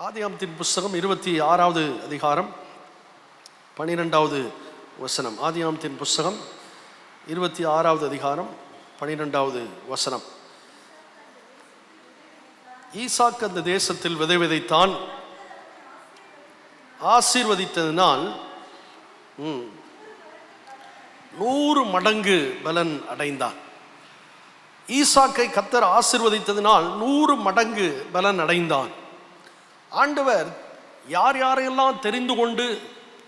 ஆதியாகமத்தின் புஸ்தகம் 26வது அதிகாரம் 12வது வசனம். ஆதியாகமத்தின் புஸ்தகம் 26வது அதிகாரம் 12வது வசனம். ஈசாக்கு அந்த தேசத்தில் விதை விதைத்தான், ஆசீர்வதித்ததினால் 100 மடங்கு பலன் அடைந்தான். ஈசாக்கை கர்த்தர் ஆசீர்வதித்ததினால் 100 மடங்கு பலன் அடைந்தான். ஆண்டவர் யார் யாரையெல்லாம் தெரிந்து கொண்டு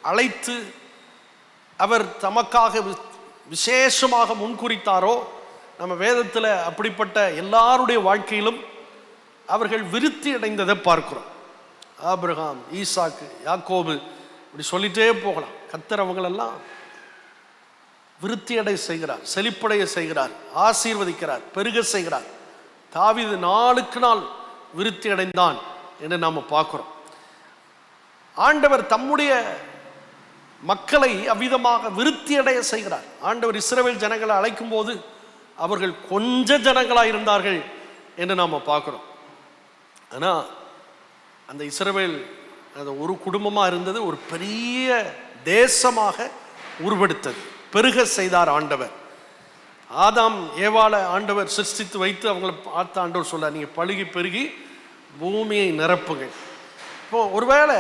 அழைத்து அவர் தமக்காக விசேஷமாக முன்குறித்தாரோ, நம்ம வேதத்தில் அப்படிப்பட்ட எல்லாருடைய வாழ்க்கையிலும் அவர்கள் விருத்தி அடைந்ததை பார்க்கிறோம். ஆபிரகாம், ஈசாக்கு, யாக்கோபு, இப்படி சொல்லிட்டே போகலாம். கர்த்தர் அவங்களெல்லாம் விருத்தி அடைய செய்கிறார், செழிப்படைய செய்கிறார், ஆசீர்வதிக்கிறார், பெருக செய்கிறார். தாவீது நாளுக்கு நாள் விருத்தி அடைந்தான் என்று நாம் பார்க்கிறோம். ஆண்டவர் தம்முடைய மக்களை அவ்விதமாக விருத்தி அடைய செய்கிறார். ஆண்டவர் இஸ்ரவேல் ஜனங்களை அழைக்கும் போது அவர்கள் கொஞ்ச ஜனங்களாக இருந்தார்கள் என்று நாம் பார்க்கிறோம். ஆனால் அந்த இஸ்ரவேல் அது ஒரு குடும்பமாக இருந்தது, ஒரு பெரிய தேசமாக உருவெடுத்தது, பெருக செய்தார் ஆண்டவர். ஆதாம் ஏவாளை ஆண்டவர் சிருஷ்டித்து வைத்து அவங்களை பார்த்து ஆண்டவர் சொல்ல, நீங்கள் பழுகி பெருகி பூமியை நிரப்புங்கள். இப்போ ஒருவேளை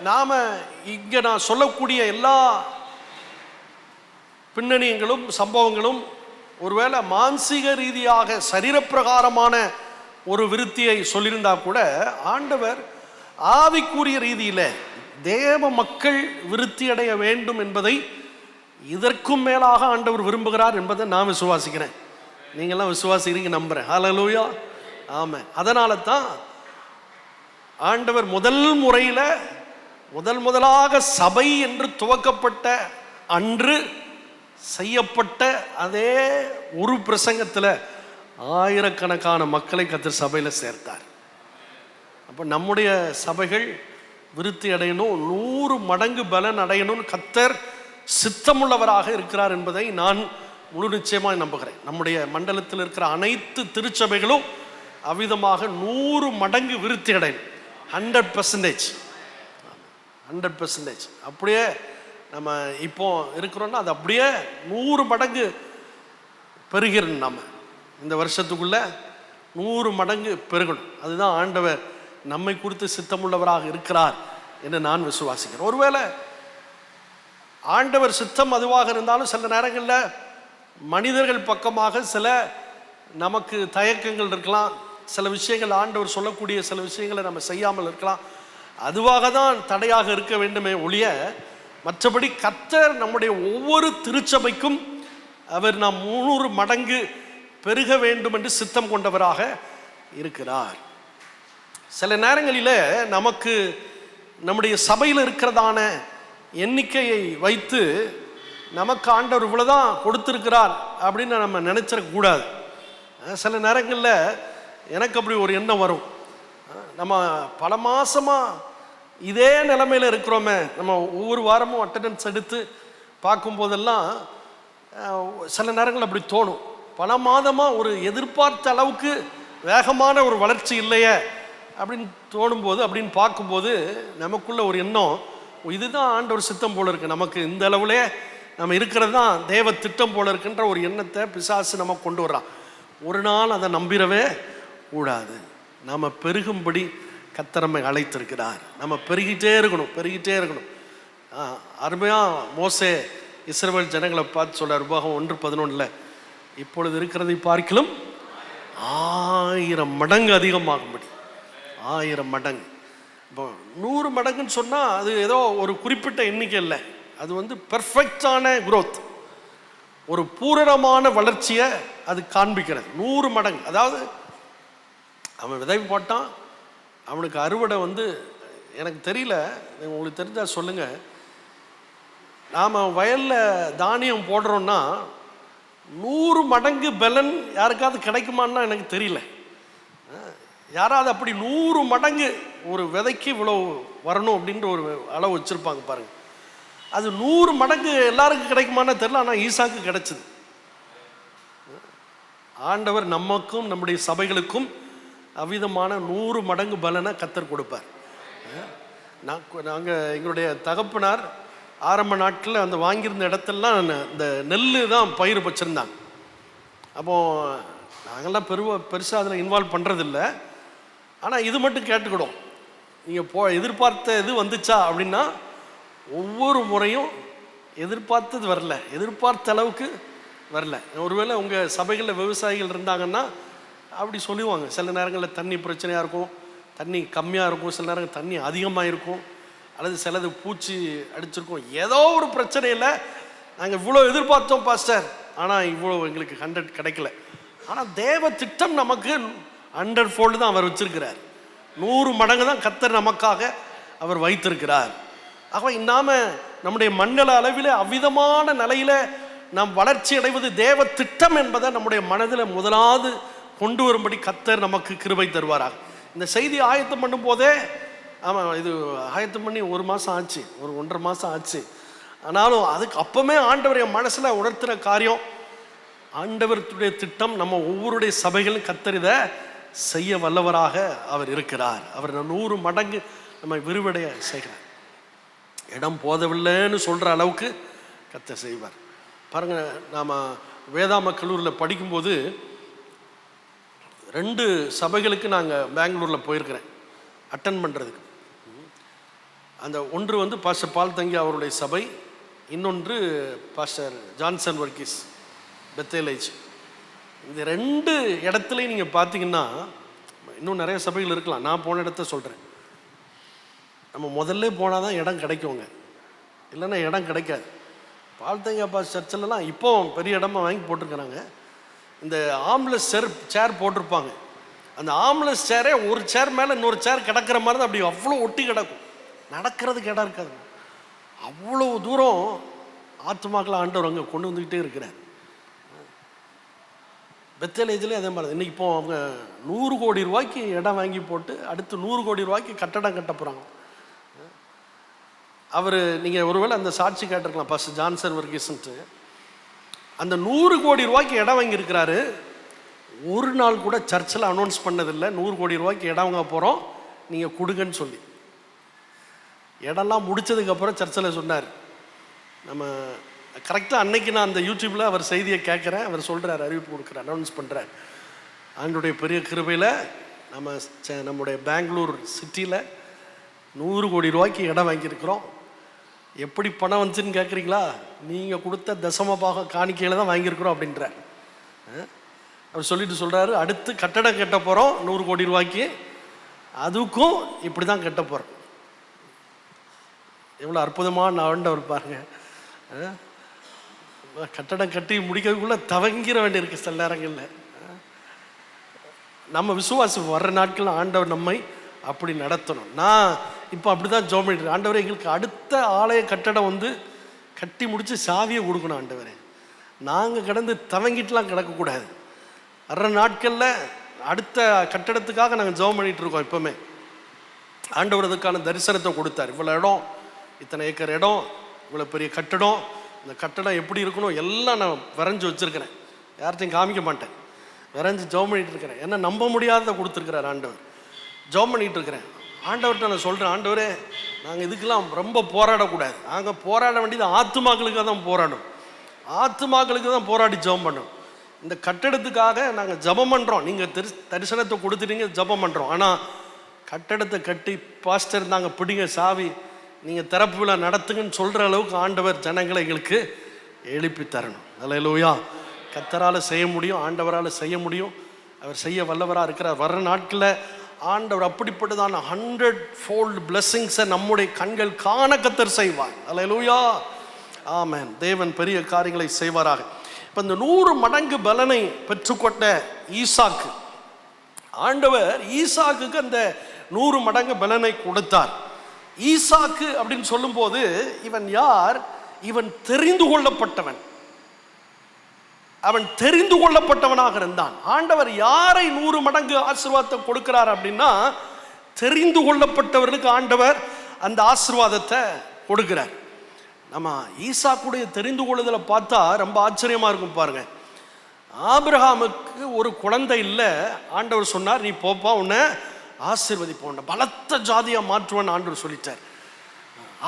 நாம் இங்கே நான் சொல்லக்கூடிய எல்லா பின்னணியங்களும் சம்பவங்களும் ஒருவேளை மானசீக ரீதியாக சரீரப்பிரகாரமான ஒரு விருத்தியை சொல்லியிருந்தா கூட, ஆண்டவர் ஆவிக்குரிய ரீதியில் தேவ மக்கள் விருத்தி அடைய வேண்டும் என்பதை இதற்கும் மேலாக ஆண்டவர் விரும்புகிறார் என்பதை நான் விசுவாசிக்கிறேன். நீங்கள்லாம் விசுவாசிக்கிறீங்க நம்புகிறேன். ஹல்லேலூயா, ஆமென். அதனால தான் ஆண்டவர் முதலாக சபை என்று துவக்கப்பட்ட அன்று செய்யப்பட்ட அதே ஒரு பிரசங்கத்தில் ஆயிரக்கணக்கான மக்களை கர்த்தர் சபையில் சேர்த்தார். அப்போ நம்முடைய சபைகள் விருத்தி அடையணும், 100 மடங்கு பலன் அடையணும்னு கர்த்தர் சித்தமுள்ளவராக இருக்கிறார் என்பதை நான் முழு நிச்சயமாக நம்புகிறேன். நம்முடைய மண்டலத்தில் இருக்கிற அனைத்து திருச்சபைகளும் அவ்விதமாக 100 மடங்கு விருத்தி அடையணும். 100% அப்படியே நம்ம இப்போ இருக்கிறோன்னா அது அப்படியே 100 மடங்கு பெருகிறோம். நம்ம இந்த வருஷத்துக்குள்ள 100 மடங்கு பெருகணும். அதுதான் ஆண்டவர் நம்மை குறித்து சித்தமுள்ளவராக இருக்கிறார் என்று நான் விசுவாசிக்கிறேன். ஒருவேளை ஆண்டவர் சித்தம் அதுவாக இருந்தாலும் சில நேரங்களில் மனிதர்கள் பக்கமாக சில நமக்கு தயக்கங்கள் இருக்கலாம். சில விஷயங்கள் ஆண்டவர் சொல்லக்கூடிய சில விஷயங்களை நம்ம செய்யாமல் இருக்கலாம். அதுவாக தான் தடையாக இருக்க வேண்டுமே ஒழிய, மற்றபடி கர்த்தர் நம்முடைய ஒவ்வொரு திருச்சபைக்கும் அவர் நாம் 300 மடங்கு பெருக வேண்டும் என்று சித்தம் கொண்டவராக இருக்கிறார். சில நேரங்களில் நமக்கு நம்முடைய சபையில் இருக்கிறதான எண்ணிக்கையை வைத்து நமக்கு ஆண்டவர் இவ்வளோதான் கொடுத்துருக்கிறார் அப்படின்னு நம்ம நினச்சிடக்கூடாது. சில நேரங்களில் எனக்கு அப்படி ஒரு எண்ணம் வரும். நம்ம பல மாதமாக இதே நிலைமையில் இருக்கிறோமே, நம்ம ஒவ்வொரு வாரமும் அட்டெண்டன்ஸ் எடுத்து பார்க்கும்போதெல்லாம் சில நேரங்கள் அப்படி தோணும். பல மாதமாக ஒரு எதிர்பார்த்த அளவுக்கு வேகமான ஒரு வளர்ச்சி இல்லையே அப்படின்னு தோணும்போது, அப்படின்னு பார்க்கும்போது நமக்குள்ள ஒரு எண்ணம், இதுதான் ஆண்டவர் சித்தம் போல இருக்குது, நமக்கு இந்த அளவுலே நம்ம இருக்கிறது தான் தேவ திட்டம் போல இருக்குன்ற ஒரு எண்ணத்தை பிசாசு நம்ம கொண்டு வர்றான். ஒரு நாள் அதை நம்பிடவே கூடாது. நம்ம பெருகும்படி கர்த்தர் நம்மை அழைத்திருக்கிறார். நம்ம பெருகிட்டே இருக்கணும். அருமையாக மோசே இஸ்ரவேல் ஜனங்களை பார்த்து சொல்றார், உபாகமம் 1:11, இப்பொழுது இருக்கிறதை பார்க்கிலும் 1000 மடங்கு அதிகமாகும்படி. 1000 மடங்கு. இப்போ 100 மடங்குன்னு சொன்னால் அது ஏதோ ஒரு குறிப்பிட்ட எண்ணிக்கை இல்லை, அது பெர்ஃபெக்டான growth, ஒரு பூரணமான வளர்ச்சியை அது காண்பிக்கிறது. 100 மடங்கு. அதாவது அவன் விதை போட்டான், அவனுக்கு அறுவடை எனக்கு தெரியல, உங்களுக்கு தெரிஞ்சால் சொல்லுங்கள். நாம் வயலில் தானியம் போடுறோன்னா 100 மடங்கு பலன் யாருக்காவது கிடைக்குமான்னா எனக்கு தெரியல. யாராவது அப்படி 100 மடங்கு ஒரு விதைக்கு இவ்வளோ வரணும் அப்படின்ற ஒரு அளவு வச்சுருப்பாங்க பாருங்கள். அது 100 மடங்கு எல்லாருக்கும் கிடைக்குமான்னு தெரியல, ஆனால் ஈசாக்கு கிடைச்சிது. ஆண்டவர் நமக்கும் நம்முடைய சபைகளுக்கும் அவ்விதமான 100 மடங்கு பலனை கர்த்தர் கொடுப்பார். நாங்கள் எங்களுடைய தகப்பனார் ஆரம்ப நாட்களில் அந்த வாங்கியிருந்த இடத்துலலாம் இந்த நெல் தான் பயிர் வச்சுருந்தாங்க. அப்போது நாங்கள்லாம் பெருசாக அதில் இன்வால்வ் பண்ணுறதில்ல. ஆனால் இது மட்டும் கேட்டுக்கிடும், நீங்கள் எதிர்பார்த்த இது வந்துச்சா அப்படின்னா ஒவ்வொரு முறையும் எதிர்பார்த்தது வரல, எதிர்பார்த்த அளவுக்கு வரல. ஒருவேளை உங்கள் சபைகளில் விவசாயிகள் இருந்தாங்கன்னா அப்படி சொல்லுவாங்க, சில நேரங்களில் தண்ணி பிரச்சனையாக இருக்கும், தண்ணி கம்மியாக இருக்கும், சில நேரங்கள் தண்ணி அதிகமாக இருக்கும், அல்லது சிலது பூச்சி அடிச்சிருக்கும், ஏதோ ஒரு பிரச்சனையில் நாங்கள் இவ்வளோ எதிர்பார்த்தோம் பாஸ்டர், ஆனால் இவ்வளோ எங்களுக்கு 100 கிடைக்கல. ஆனால் தேவ திட்டம் நமக்கு 100 fold தான் அவர் வச்சிருக்கிறார். 100 மடங்கு தான் கர்த்தர் நமக்காக அவர் வைத்திருக்கிறார். ஆக இன்னாமல் நம்முடைய மண்டல அளவில் அவ்விதமான நிலையில் நாம் வளர்ச்சி அடைவது தேவ திட்டம் என்பதை நம்முடைய மனதில் முதலாவது கொண்டு வரும்படி கர்த்தர் நமக்கு கிருபை தருவாராக. இந்த செய்தி ஆயத்தம் பண்ணும் போதே, ஆமாம் இது ஆயத்தம் பண்ணி 1 மாதம் ஆச்சு, 1.5 மாதம் ஆச்சு. ஆனாலும் அதுக்கு அப்போவே ஆண்டவர் என் மனசில் உணர்த்துகிற காரியம், ஆண்டவருடைய திட்டம் நம்ம ஒவ்வொருடைய சபைகளும் கர்த்தர் இதை செய்ய வல்லவராக அவர் இருக்கிறார். அவர் 100 மடங்கு நம்ம விரிவடைய செய்கிறார். இடம் போதவில்லைன்னு சொல்கிற அளவுக்கு கர்த்தர் செய்வார். பாருங்கள், நாம் வேதாம கல்லூரியில் படிக்கும்போது 2 சபைகளுக்கு நாங்கள் பெங்களூரில் போயிருக்கிறேன் அட்டன் பண்ணுறதுக்கு. அந்த ஒன்று வந்து பாஸ்டர் பால் தங்கி அவருடைய சபை, இன்னொன்று பாஸ்டர் ஜான்சன் வர்கீஸ் பெத்தேலேஜ். இந்த 2 இடத்துலையும் நீங்கள் பார்த்தீங்கன்னா, இன்னும் நிறைய சபைகள் இருக்கலாம், நான் போன இடத்த சொல்கிறேன். நம்ம முதல்ல போனால் தான் இடம் கிடைக்குங்க, இல்லைன்னா இடம் கிடைக்காது. பால் தங்கி அப்பா சர்ச்சிலலாம் இப்போ பெரிய இடமா வாங்கி போட்டிருக்கிறாங்க. இந்த ஆம்லெஸ் சேர் போட்டிருப்பாங்க. அந்த ஆம்லெஸ் சேரே ஒரு சேர் மேலே இன்னொரு சேர் கிடக்கிற மாதிரி தான், அப்படி அவ்வளோ ஒட்டி கிடக்கும், நடக்கிறதுக்கு இடம் இருக்காது. அவ்வளோ தூரம் ஆத்துமாக்களை ஆண்டவர் அங்கே கொண்டு வந்துக்கிட்டே இருக்கிறார். பெத்தேலேஜ்லேயே அதே மாதிரி. இன்றைக்கி இப்போ அவங்க 100 கோடி ரூபாய்க்கு இடம் வாங்கி போட்டு அடுத்து 100 கோடி ரூபாய்க்கு கட்டடம் கட்ட போகிறாங்க. அவர் நீங்கள் ஒருவேளை அந்த சாட்சி கேட்டிருக்கலாம், பாஸ்டர் ஜான்சன் வர்கீஸ்ன்ட்டு. அந்த 100 கோடி ரூபாய்க்கு இடம் வாங்கியிருக்கிறாரு. ஒரு நாள் கூட சர்ச்சில் அனௌன்ஸ் பண்ணதில்லை, 100 கோடி ரூபாய்க்கு இடம் வாங்க போகிறோம், நீங்கள் கொடுங்கன்னு சொல்லி. இடம்லாம் முடித்ததுக்கப்புறம் சர்ச்சில் சொன்னார். நம்ம கரெக்டாக அன்னைக்கு நான் அந்த யூடியூப்பில் அவர் செய்தியை கேட்குறேன், அவர் சொல்கிறார், அறிவிப்பு கொடுக்குறார், அனௌன்ஸ் பண்ணுறார். ஆண்டவருடைய பெரிய கிருபையில் நம்முடைய பெங்களூர் சிட்டியில் 100 கோடி ரூபாய்க்கு இடம் வாங்கியிருக்கிறோம். எப்படி பணம் வந்துச்சுன்னு கேட்குறீங்களா? நீங்கள் கொடுத்த தசம பாகம் காணிக்கையில் தான் வாங்கியிருக்கிறோம் அப்படின்றார். அவர் சொல்லிட்டு சொல்கிறாரு, அடுத்து கட்டடம் கட்ட போகிறோம் 100 கோடி ரூபாய்க்கு, அதுக்கும் இப்படி தான் கட்ட போகிறோம். எவ்வளோ அற்புதமான ஆண்டவர் பாருங்க. கட்டடம் கட்டி முடிக்கிறதுக்குள்ளே தவங்கிற வேண்டியிருக்கு சில நேரங்களில். நம்ம விசுவாசம் வர்ற நாட்கள் ஆண்டவர் நம்மை அப்படி நடத்தணும். நான் இப்போ அப்படி தான் ஜெபம் பண்ணிட்டு, ஆண்டவரே எங்களுக்கு அடுத்த ஆலய கட்டடம் வந்து கட்டி முடித்து சாவியை கொடுக்கணும் ஆண்டவரே. நாங்கள் கிடந்து தவங்கிட்டுலாம் கிடக்கக்கூடாது. வர்ற நாட்களில் அடுத்த கட்டடத்துக்காக நாங்கள் ஜெபம் பண்ணிகிட்டு இருக்கோம். இப்போவுமே ஆண்டவர் அதுக்கான தரிசனத்தை கொடுத்தார். இவ்வளோ இடம், இத்தனை ஏக்கர் இடம், இவ்வளோ பெரிய கட்டடம், இந்த கட்டடம் எப்படி இருக்கணும் எல்லாம் நான் வரைஞ்சி வச்சுருக்கிறேன். யார்கிட்டையும் காமிக்க மாட்டேன், வரைஞ்சி ஜெபம் பண்ணிகிட்டு இருக்கிறேன். ஏன்னா நம்ப முடியாததை கொடுத்துருக்கிறார் ஆண்டவர். ஜெபம் பண்ணிகிட்டு இருக்கிறேன். ஆண்டவர்கிட்ட நான் சொல்கிறேன், ஆண்டவரே நாங்கள் இதுக்கெல்லாம் ரொம்ப போராடக்கூடாது, நாங்கள் போராட வேண்டியது ஆத்துமாக்களுக்காக தான் போராடணும், ஆத்துமாக்களுக்கு தான் போராடி ஜெபம் பண்ணணும். இந்த கட்டடத்துக்காக நாங்கள் ஜெபம் பண்ணுறோம், நீங்கள் தரிசனத்தை கொடுத்துட்டீங்க, ஜெபம் பண்ணுறோம். ஆனால் கட்டடத்தை கட்டி பாஸ்டர் நாங்கள் பிடிங்க சாவி, நீங்கள் திறப்பு விழா நடத்துங்கன்னு சொல்கிற அளவுக்கு ஆண்டவர் ஜனங்களை எங்களுக்கு எழுப்பி தரணும். அல்லேலூயா. கர்த்தரால் செய்ய முடியும், ஆண்டவரால் செய்ய முடியும், அவர் செய்ய வல்லவராக இருக்கிறார். வர்ற நாட்களில் ஆண்டவர் அப்படிப்பட்டதான 100 fold blessings-ஐ நம்முடைய கண்கள் காண கர்த்தர் செய்வார். அல்லேலூயா. ஆமென். தேவன் பெரிய காரியங்களை செய்வாராக. இப்போ இந்த 100 மடங்கு பலனை பெற்றுக்கொண்ட ஈசாக்கு, ஆண்டவர் ஈசாக்குக்கு அந்த 100 மடங்கு பலனை கொடுத்தார். ஈசாக்கு அப்படின்னு சொல்லும்போது இவன் யார்? இவன் தெரிந்து கொள்ளப்பட்டவன், அவன் தெரிந்து கொள்ளப்பட்டவனாக இருந்தான். ஆண்டவர் யாரை 100 மடங்கு ஆசீர்வாதத்தை கொடுக்கிறார் அப்படின்னா, தெரிந்து கொள்ளப்பட்டவர்களுக்கு ஆண்டவர் அந்த ஆசீர்வாதத்தை கொடுக்கிறார். நம்ம ஈசாக்குடைய தெரிந்து கொள்ளுதலை பார்த்தா ரொம்ப ஆச்சரியமா இருக்கும். பாருங்க, ஆபிரகாமுக்கு ஒரு குழந்தை இல்லை, ஆண்டவர் சொன்னார், நீ போப்பா, உன்னை ஆசீர்வதிப்பவன், பலத்த ஜாதியா மாற்றுவன் ஆண்டவர் சொல்லிட்டார்.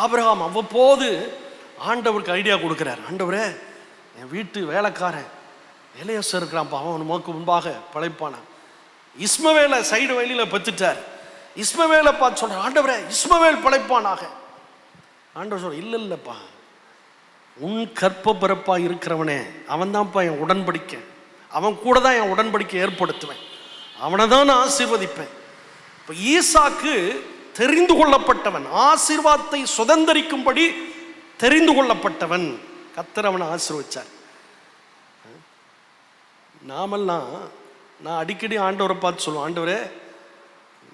ஆபிரகாம் அவ்வப்போது ஆண்டவருக்கு ஐடியா கொடுக்கிறார். ஆண்டவரே, என் வீட்டு வேலைக்காரன் எலியாசர் இருக்கிறான்ப்பா, அவன் உமக்கு முன்பாக படைப்பானான். இஸ்மவேலை சைடு வயலில் பெற்றுட்டார். இஸ்மவேலை பார்த்து சொல்ற, ஆண்டவரே இஸ்மவேல் படைப்பானாக. ஆண்டவர் சொல்ற, இல்லைப்பா, உன் கற்ப பிறப்பா இருக்கிறவனே அவன் தான்ப்பா என் உடன்படிக்கை, அவன் கூட தான் என் உடன்படிக்கை ஏற்படுத்துவேன், அவனை தான் நான் ஆசீர்வதிப்பேன். இப்போ ஈசாக்கு தெரிந்து கொள்ளப்பட்டவன், ஆசீர்வாதத்தை சுதந்திரிக்கும்படி தெரிந்து கொள்ளப்பட்டவன். கர்த்தர் அவனை ஆசீர்வதிச்சார். நாமெல்லாம், நான் அடிக்கடி ஆண்டவரை பார்த்து சொல்லுவேன், ஆண்டவரே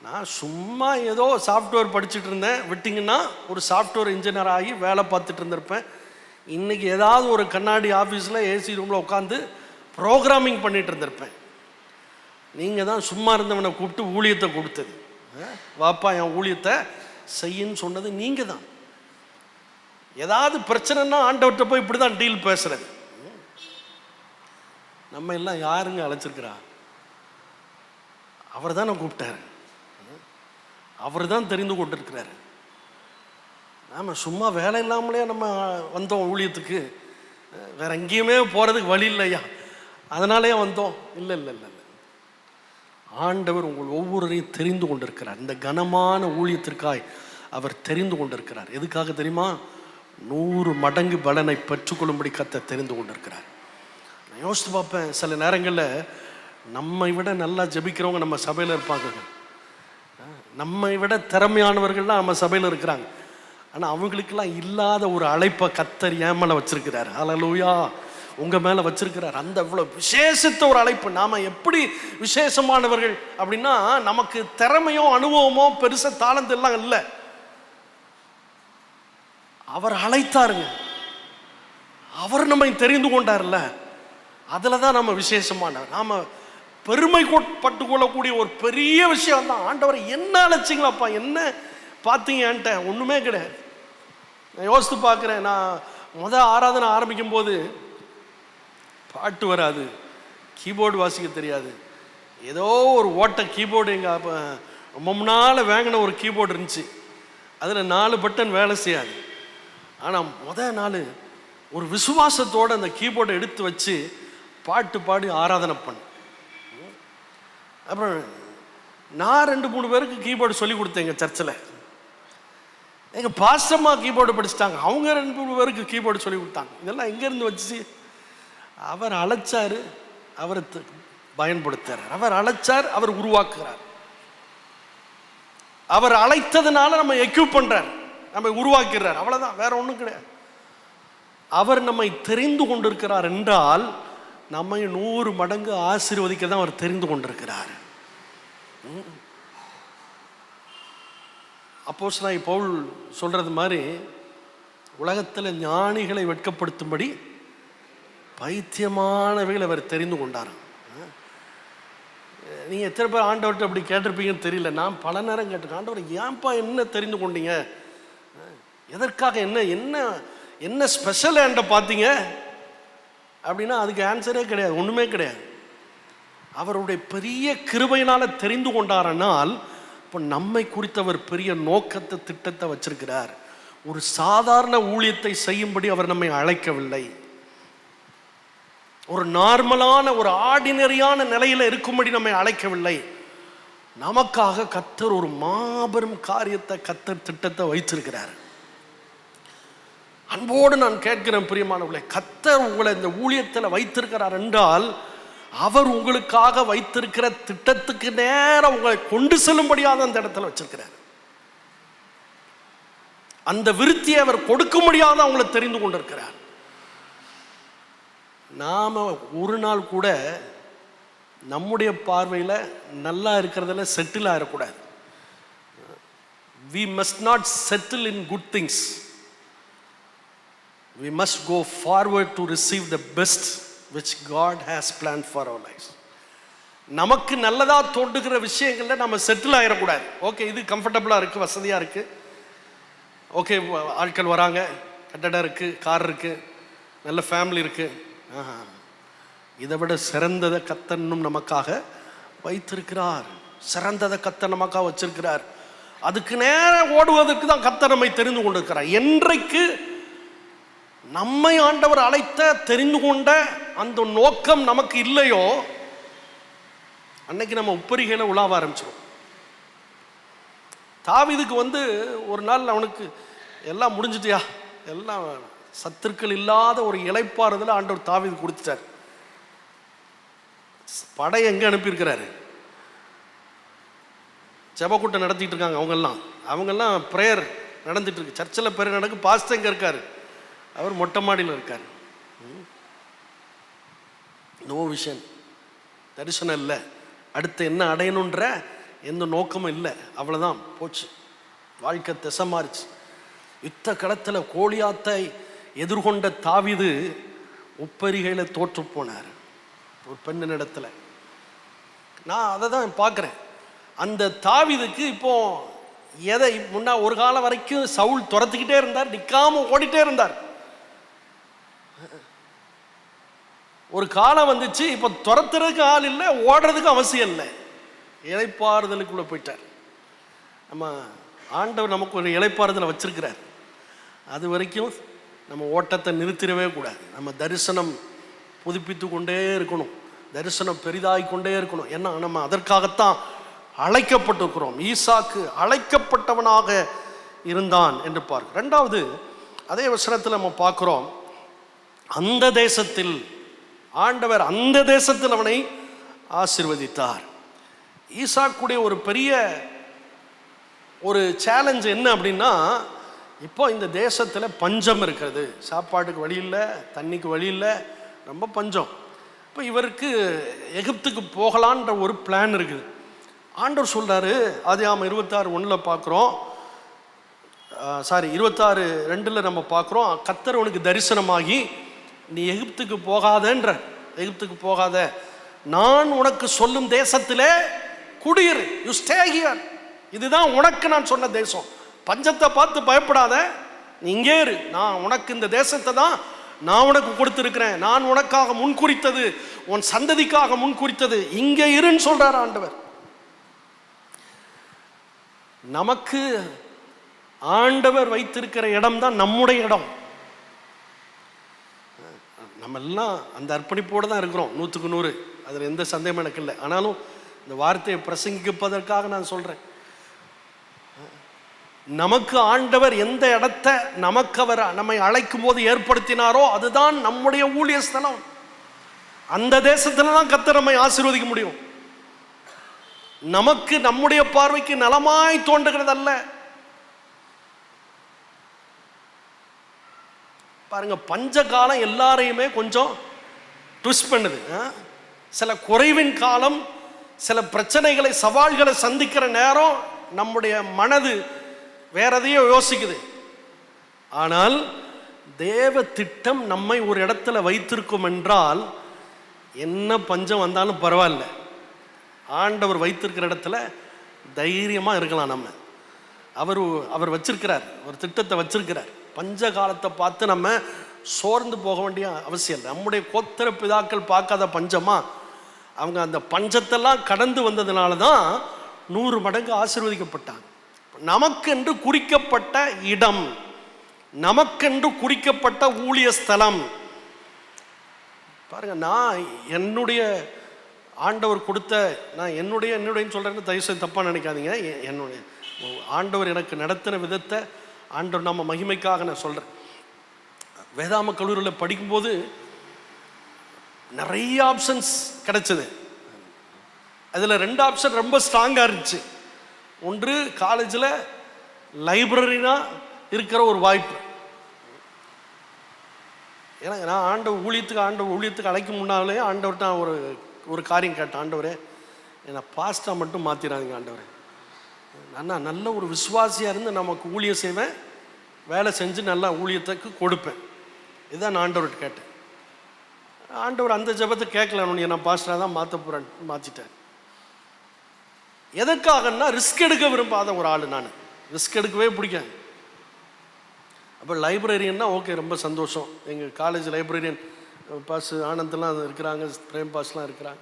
நான் சும்மா ஏதோ சாஃப்ட்வேர் படிச்சுட்டு இருந்தேன், விட்டிங்கன்னா ஒரு சாஃப்ட்வேர் இன்ஜினியர் ஆகி வேலை பார்த்துட்டு இருந்திருப்பேன். இன்றைக்கி ஏதாவது ஒரு கண்ணாடி ஆஃபீஸில் ஏசி ரூமில் உட்காந்து ப்ரோக்ராமிங் பண்ணிகிட்டு இருந்திருப்பேன். நீங்கள் தான் சும்மா இருந்தவனை கூப்பிட்டு ஊழியத்தை கொடுத்தது, வாப்பா என் ஊழியத்தை செய்யின்னு சொன்னது நீங்கள் தான். ஏதாவது பிரச்சனைன்னா ஆண்டவர்கிட்ட போய் இப்படி தான் டீல் பேசுறது. நம்ம எல்லாம் யாருங்க அழைச்சிருக்கிறா? அவர் தான் கூப்பிட்டாரு, அவர் தான் தெரிந்து கொண்டிருக்கிறாரு. நாம் சும்மா வேலை இல்லாமலே நம்ம வந்தோம் ஊழியத்துக்கு, வேற எங்கேயுமே போகிறதுக்கு வழி இல்லையா, அதனாலே வந்தோம்? இல்லை இல்லை இல்லை இல்லை, ஆண்டவர் உங்கள் ஒவ்வொருவரையும் தெரிந்து கொண்டிருக்கிறார். இந்த கனமான ஊழியத்திற்காய் அவர் தெரிந்து கொண்டிருக்கிறார். எதுக்காக தெரியுமா? 100 மடங்கு பலனை பெற்றுக்கொள்ளும்படி கர்த்தர் தெரிந்து கொண்டிருக்கிறார். நான் யோசித்து பார்ப்பேன், சில நேரங்களில் நம்மை விட நல்லா ஜெபிக்கிறவங்க நம்ம சபையில் இருப்பாங்க, நம்மை விட திறமையானவர்கள்லாம் நம்ம சபையில் இருக்கிறாங்க. ஆனால் அவங்களுக்கெல்லாம் இல்லாத ஒரு அழைப்பை கர்த்தர் என் மேலே வச்சிருக்கிறார். ஹல்லேலூயா, உங்கள் மேலே வச்சிருக்கிறார். அந்த இவ்வளோ விசேஷத்த ஒரு அழைப்பு. நாம் எப்படி விசேஷமானவர்கள் அப்படின்னா, நமக்கு திறமையோ அனுபவமோ பெருச தாளந்து எல்லாம் இல்லை, அவர் அழைத்தாருங்க, அவர் நம்மை தெரிந்து கொண்டார்ல, அதில் தான் நம்ம விசேஷமானவர். நாம் பெருமை பட்டு கொள்ளக்கூடிய ஒரு பெரிய விஷயம் தான், ஆண்டவரை என்ன அழைச்சிங்களாப்பா, என்ன பார்த்தீங்க என்கிட்ட? ஒன்றுமே கிடையாது. நான் யோசித்து பார்க்குறேன், நான் ஆராதனை ஆரம்பிக்கும் போது பாட்டு வராது, கீபோர்டு வாசிக்க தெரியாது, ஏதோ ஒரு ஓட்ட கீபோர்டு, எங்கள் ரொம்ப முன்னால் வாங்கின ஒரு கீபோர்டு இருந்துச்சு, அதில் 4 பட்டன் வேலை செய்யாது. ஆனால் நாள் ஒரு விசுவாசத்தோடு அந்த கீபோர்டை எடுத்து வச்சு பாட்டு பாடி ஆராதனை பண்ண. அப்புறம் நான் 2-3 பேருக்கு கீபோர்டு சொல்லி கொடுத்தேன் எங்கள் சர்ச்சில். எங்கள் பாஸ்டம்மா கீபோர்டு படிச்சுட்டாங்க, அவங்க 2-3 பேருக்கு கீபோர்டு சொல்லி கொடுத்தாங்க. இதெல்லாம் எங்கேருந்து வச்சு? அவர் அழைச்சார், அவர் பயன்படுத்துறார், அவர் அழைச்சார், அவர் உருவாக்குறார். அவர் அழைத்ததுனால நம்ம எக்யூப் பண்ணுறார், நம்ம உருவாக்கிறார், அவ்வளோதான், வேற ஒன்றும் கிடையாது. அவர் நம்மை தெரிந்து கொண்டிருக்கிறார் என்றால் நம்மை 100 மடங்கு ஆசீர்வதிக்க தான் அவர் தெரிந்து கொண்டிருக்கிறார். அப்போஸ்தலனாகிய பவுல் சொல்றது மாதிரி, உலகத்தில் ஞானிகளை வெட்கப்படுத்தும்படி பைத்தியமானவைகளை அவர் தெரிந்து கொண்டார். நீங்கள் எத்தனை பேர் ஆண்டவர்கிட்ட அப்படி கேட்டிருப்பீங்கன்னு தெரியல. நான் பல நேரம் கேட்டிருக்கேன், ஆண்டவர் ஏன்பா என்ன தெரிந்து கொண்டீங்க, எதற்காக, என்ன என்ன என்ன ஸ்பெஷல் என்கிட்ட பார்த்தீங்க அப்படின்னா அதுக்கு ஆன்சரே கிடையாது, ஒன்றுமே கிடையாது. அவருடைய பெரிய கிருபையினால் தெரிந்து கொண்டாரனால் இப்போ நம்மை குறித்தவர் பெரிய நோக்கத்தை, திட்டத்தை வச்சிருக்கிறார். ஒரு சாதாரண ஊழியத்தை செய்யும்படி அவர் நம்மை அழைக்கவில்லை, ஒரு நார்மலான ஒரு ஆர்டினரியான நிலையில் இருக்கும்படி நம்மை அழைக்கவில்லை. நமக்காக கர்த்தர் ஒரு மாபெரும் காரியத்தை, கர்த்தர் திட்டத்தை வைத்திருக்கிறார். அன்போடு நான் கேட்கிறேன் பிரியமானவர்களே, கர்த்தர் உங்களை இந்த ஊழியத்தில் வைத்திருக்கிறார் என்றால் அவர் உங்களுக்காக வைத்திருக்கிற திட்டத்துக்கு நேரம் உங்களை கொண்டு செல்லும்படியாக அந்த இடத்துல வச்சிருக்கிறார். அந்த விருத்தியை அவர் கொடுக்க முடியாத அவங்களை தெரிந்து கொண்டிருக்கிறார். நாம ஒரு நாள் கூட நம்முடைய பார்வையில் நல்லா இருக்கிறதுல செட்டில் ஆகிடக்கூடாது. We must not settle in good things. We must go forward to receive the best which God has planned for our lives. நமக்கு நல்லதாக தோன்றுகிற விஷயங்களில் நம்ம செட்டில் ஆகிடக்கூடாது. ஓகே, இது கம்ஃபர்டபுளாக இருக்குது, வசதியாக இருக்குது, ஓகே ஆட்கள் வராங்க, கட்டடம் இருக்குது, கார் இருக்குது, நல்ல ஃபேமிலி இருக்குது, இதை விட சிறந்ததை கர்த்தர் நமக்காக வைத்திருக்கிறார். சிறந்ததை கர்த்தர் நமக்காக வச்சிருக்கிறார். அதுக்கு நேரம் ஓடுவதற்கு தான் கர்த்தர் நம்மை தெரிந்து கொண்டிருக்கிறார். என்றைக்கு நம்மை ஆண்டவர் அழைத்த தெரிந்து கொண்ட அந்த நோக்கம் நமக்கு இல்லையோ அன்னைக்கு நம்ம உப்பரிகையில உலாவ ஆரம்பிச்சிடும். தாவீதுக்கு ஒரு நாள் அவனுக்கு எல்லாம் முடிஞ்சிட்டியா, எல்லாம் சத்துருக்கள் இல்லாத ஒரு இளைப்பாறுதல ஆண்டவர் தாவீது கொடுத்துட்டார். படை எங்க அனுப்பியிருக்கிறாரு? ஜெபக்கூட்டம் நடத்திட்டு இருக்காங்க. அவங்கெல்லாம் ப்ரேயர் நடந்துட்டு இருக்கு. சர்ச்சில் ப்ரேயர் நடக்கு. பாஸ்டர் எங்க இருக்காரு? அவர் மொட்டை மாடியில் இருக்கார். நோ விஷன், தரிசனம் இல்லை, அடுத்து என்ன அடையணுன்ற எந்த நோக்கமும் இல்லை. அவ்வளோதான், போச்சு, வாழ்க்கை திசை மாறிச்சு. யுத்த களத்தில் கோலியாத்தை எதிர்கொண்ட தாவீது உப்பரிகையில் தோற்று போனார் ஒரு பெண்ணின் இடத்துல. நான் அதை தான் பார்க்குறேன். அந்த தாவீதுக்கு இப்போ எதை முன்னா ஒரு காலம் வரைக்கும் சவுல் துரத்துக்கிட்டே இருந்தார், நிற்காம ஓடிட்டே இருந்தார். ஒரு காலம் வந்துச்சு, இப்போ துரத்துறதுக்கு ஆள் இல்லை, ஓடுறதுக்கு அவசியம் இல்லை, இளைப்பாறுதலுக்குள்ளே போயிட்டார். நம்ம ஆண்டவர் நமக்கு ஒரு இளைப்பாறுதலை வச்சிருக்கிறார். அது வரைக்கும் நம்ம ஓட்டத்தை நிறுத்திடவே கூடாது. நம்ம தரிசனம் புதுப்பித்து கொண்டே இருக்கணும், தரிசனம் பெரிதாகி கொண்டே இருக்கணும். ஏன்னா நம்ம அதற்காகத்தான் அழைக்கப்பட்டிருக்கிறோம். ஈசாக்கு அழைக்கப்பட்டவனாக இருந்தான் என்று பார்க்க. ரெண்டாவது, அதே வசனத்தில் நம்ம பார்க்குறோம், அந்த தேசத்தில் ஆண்டவர் அந்த தேசத்தில் அவனை ஆசீர்வதித்தார். ஈசாக்குடைய ஒரு பெரிய ஒரு சேலஞ்ச் என்ன அப்படின்னா, இப்போ இந்த தேசத்தில் பஞ்சம் இருக்கிறது, சாப்பாட்டுக்கு வழி இல்லை, தண்ணிக்கு வழி இல்லை, ரொம்ப பஞ்சம். இப்போ இவருக்கு எகிப்துக்கு போகலான்ற ஒரு பிளான் இருக்குது. ஆண்டவர் சொல்கிறாரு, ஆதியாகமம் 26:1 பார்க்குறோம், 26:2 நம்ம பார்க்குறோம், கர்த்தர் உனக்கு தரிசனமாகி நீ எகிப்துக்கு போகாதன்ற, எகிப்துக்கு போகாத, நான் உனக்கு சொல்லும் தேசத்திலே குடியிரு, யூ ஸ்டே ஹியர், இதுதான் உனக்கு நான் சொன்ன தேசம், பஞ்சத்தை பார்த்து பயப்படாத, நீ இங்கே இரு, நான் உனக்கு இந்த தேசத்தை தான் நான் உனக்கு கொடுத்துருக்கிறேன், நான் உனக்காக முன்குறித்தது, உன் சந்ததிக்காக முன்குறித்தது, இங்கே இருன்னு சொல்றார் ஆண்டவர். நமக்கு ஆண்டவர் வைத்திருக்கிற இடம் தான் நம்முடைய இடம். நம்ம எல்லாம் அந்த அர்ப்பணிப்போடு தான் இருக்கிறோம், 100க்கு 100, அதில் எந்த சந்தேகம் எனக்கு இல்லை. ஆனாலும் இந்த வார்த்தையை பிரசங்கிப்பதற்காக நான் சொல்கிறேன், நமக்கு ஆண்டவர் எந்த இடத்தை நமக்கு அவர் நம்மை அழைக்கும் போது ஏற்படுத்தினாரோ அதுதான் நம்முடைய ஊழிய ஸ்தலம். அந்த தேசத்துல தான் கர்த்தர் நம்மை ஆசீர்வதிக்க முடியும். நமக்கு நம்முடைய பார்வைக்கு நலமாய் தோன்றுகிறது அல்ல. பாருங்க, பஞ்ச காலம் எல்லாரையுமே கொஞ்சம் ட்விஸ்ட் பண்ணுது. சில குறைவின் காலம், சில பிரச்சனைகளை சவால்களை சந்திக்கிற நேரம் நம்முடைய மனது வேற எதையோ யோசிக்குது. ஆனால் தேவ திட்டம் நம்மை ஒரு இடத்துல வைத்திருக்கும் என்றால் என்ன பஞ்சம் வந்தாலும் பரவாயில்ல, ஆண்டவர் வைத்திருக்கிற இடத்துல தைரியமாக இருக்கலாம். நம்ம அவர் வச்சிருக்கிறார், ஒரு திட்டத்தை வச்சிருக்கிறார். பஞ்ச காலத்தை பார்த்து நம்ம சோர்ந்து போக வேண்டிய அவசியம் இல்லை. நம்முடைய கோத்திர பிதாக்கள் பார்க்காத பஞ்சமா, அவங்க அந்த பஞ்சத்தெல்லாம் கடந்து வந்ததுனால தான் 100 மடங்கு ஆசீர்வதிக்கப்பட்டாங்க. நமக்கென்று குறிக்கப்பட்ட இடம், நமக்கென்று குறிக்கப்பட்ட ஊழிய ஸ்தலம். பாருங்க, நான் என்னுடைய ஆண்டவர் கொடுத்த, நான் என்னுடையன்னு சொல்கிறேன்னு தயவுசெய்து தப்பாக நினைக்காதீங்க, என்னுடைய ஆண்டவர் எனக்கு நடத்தின விதத்தை ஆண்டவர் நம்ம மகிமைக்காக நான் சொல்கிறேன். வேதாம கல்லூரியில் படிக்கும்போது நிறைய ஆப்ஷன்ஸ் கிடைச்சது. அதில் 2 ஆப்ஷன் ரொம்ப ஸ்ட்ராங்காக இருந்துச்சு. ஒன்று, காலேஜில் லைப்ரரினா இருக்கிற ஒரு வாய்ப்பு. ஏன்னா நான் ஆண்டவர் ஊழியத்துக்கு அழைக்கும் முன்னாலே ஆண்டவர்கிட்ட நான் ஒரு காரியம் கேட்டேன், ஆண்டவரே என்னை பாஸ்டாக மட்டும் மாற்றிடாதீங்க ஆண்டவரே, நான் நல்ல ஒரு விசுவாசியாக இருந்து நமக்கு ஊழியம் செய்வேன், வேலை செஞ்சு நல்லா ஊழியத்துக்கு கொடுப்பேன். இதுதான் நான் ஆண்டவர்கிட்ட கேட்டேன். ஆண்டவர் அந்த ஜெபத்தை கேட்கல, நான் பாஸ்டராக தான் மாற்ற போகிறேன், மாற்றிட்டேன். எதற்காகன்னா ரிஸ்க் எடுக்க விரும்பாத ஒரு ஆள் நான், ரிஸ்க் எடுக்கவே பிடிக்காது. அப்போ லைப்ரரியன்னா ஓகே, ரொம்ப சந்தோஷம். எங்கள் காலேஜ் லைப்ரரியன் பாஸ் ஆனந்தெலாம் இருக்கிறாங்க, பிரேம் பாஸ்லாம் இருக்கிறாங்க.